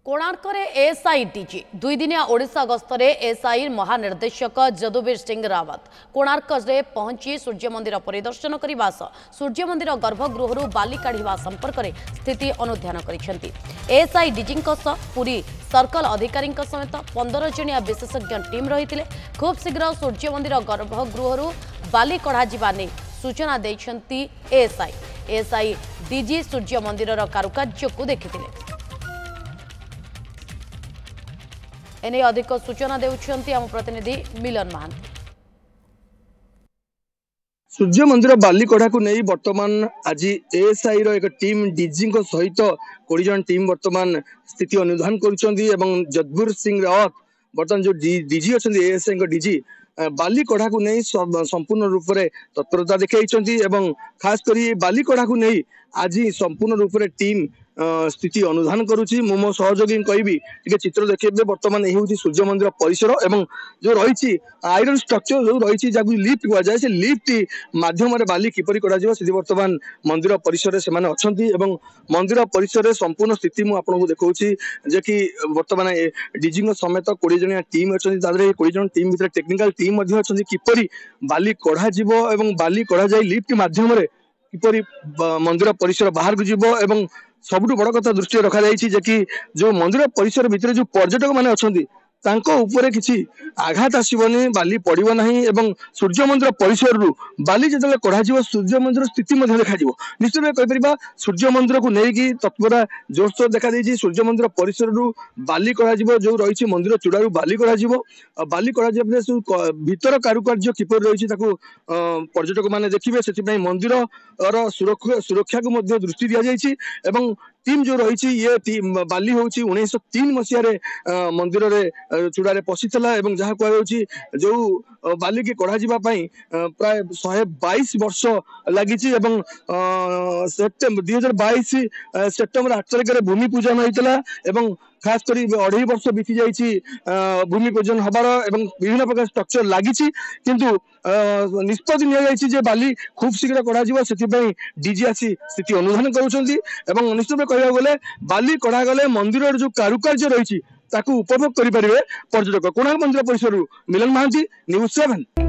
कोणार्करे ASI DG दुई दिनिया Odisha गस्तरे ASI महानिर्देशक जदुवीर सिंह रावत कोणार्करे पहुंची सूर्य मंदिर परिदर्शन करने सूर्य मंदिर गर्भगृह बाली काढ़ा संपर्क में स्थिति अनुध्यान कर एएसआई डीजी पुरी सर्कल अधिकारी समेत 15 जणिया विशेषज्ञ टीम रही खूब शीघ्र सूर्य मंदिर गर्भगृह बाली कढ़ा नहीं सूचना देते एएसआई डीजी सूर्य मंदिर कारुकार्य को देखते एने अधिक सूचना देउछंती हम प्रतिनिधि मिलन महांती। सूर्य मंदिर बाली कढ़ा को नहीं वर्तमान आज एएसआई रो एक टीम डीजी सहित 20 जन टीम वर्तमान स्थिति अनुधान करुछंती एवं जदुवीर सिंह रावत वर्तमान जो डीजी अच्छा एएसआई डीजी बाली कढ़ा को नहीं संपूर्ण रूप से तत्परता देखी एवं खास करी बाली कढ़ा को नहीं आज संपूर्ण रूप से टीम स्थिति अनुधान करुच्ची मो सहयोगी कहबी चित्र देखिए बर्तमान यही सूर्य मंदिर परिसर एवं जो रही आयरन स्ट्रक्चर जो रही लिफ्ट कहुए से लिफ्ट मध्यम बाली किपरि करा बर्तमान मंदिर परिसर से अच्छा मंदिर परिसर संपूर्ण स्थिति मुझे देखा जे कि बर्तमान डीजी समेत 20 जणिया टीम अच्छा 20 जन टीम भर टेक्निकल टीम अच्छा किपरि बाली कढ़ा बाली कढ़ा जाए लिफ्ट मध्यम किपरि मंदिर परिसर बाहर को जीव एवं सबुठ बड़ कथा दृष्टि रखा जाए कि जो मंदिर परिसर भितर जो पर्यटक मैंने अच्छा ऊपर किसी आघात आसबनी बाली पड़ो ना एवं सूर्य मंदिर परिसर बाली जो कढ़ा सूर्य मंदिर स्थिति देखा निश्चित भाव कहीपर सूर्य मंदिर को लेकिन तत्परता जोरसोर देखा सूर्य मंदिर परिसर बाली कढ़ा जो रही मंदिर चूड़ारू बाली कढ़ा बाली कढ़ा भीतर कारुकार्य किपर रही पर्यटक मैंने देखिए से मंदिर सुरक्षा को दृष्टि दि जाए टीम जो रही ये बाली हूँ 1903 मसीह मंदिर चूड़ारे पशिला जहाँ कहुच्छी जो बाली की कढ़ा जावाई प्राय 122 वर्ष लगी 2022 सेप्टेम्बर 8 तारिख भूमि पूजन होता खास कर 2.5 वर्ष बीती जाइए भूमि पूजन हबार विभिन्न प्रकार स्ट्रक्चर लगी किंतु निष्पत्ति नि बाली खूब शीघ्र कढ़ा से डीजी आसी स्थिति अनुधान कर निश्चित कह गले बाली कढ़ा गले मंदिर जो कारुकार्य रही उपभोग करें पर्यटक कोणार्क मंदिर परिसर मिलन महांती न्यूज़ 7।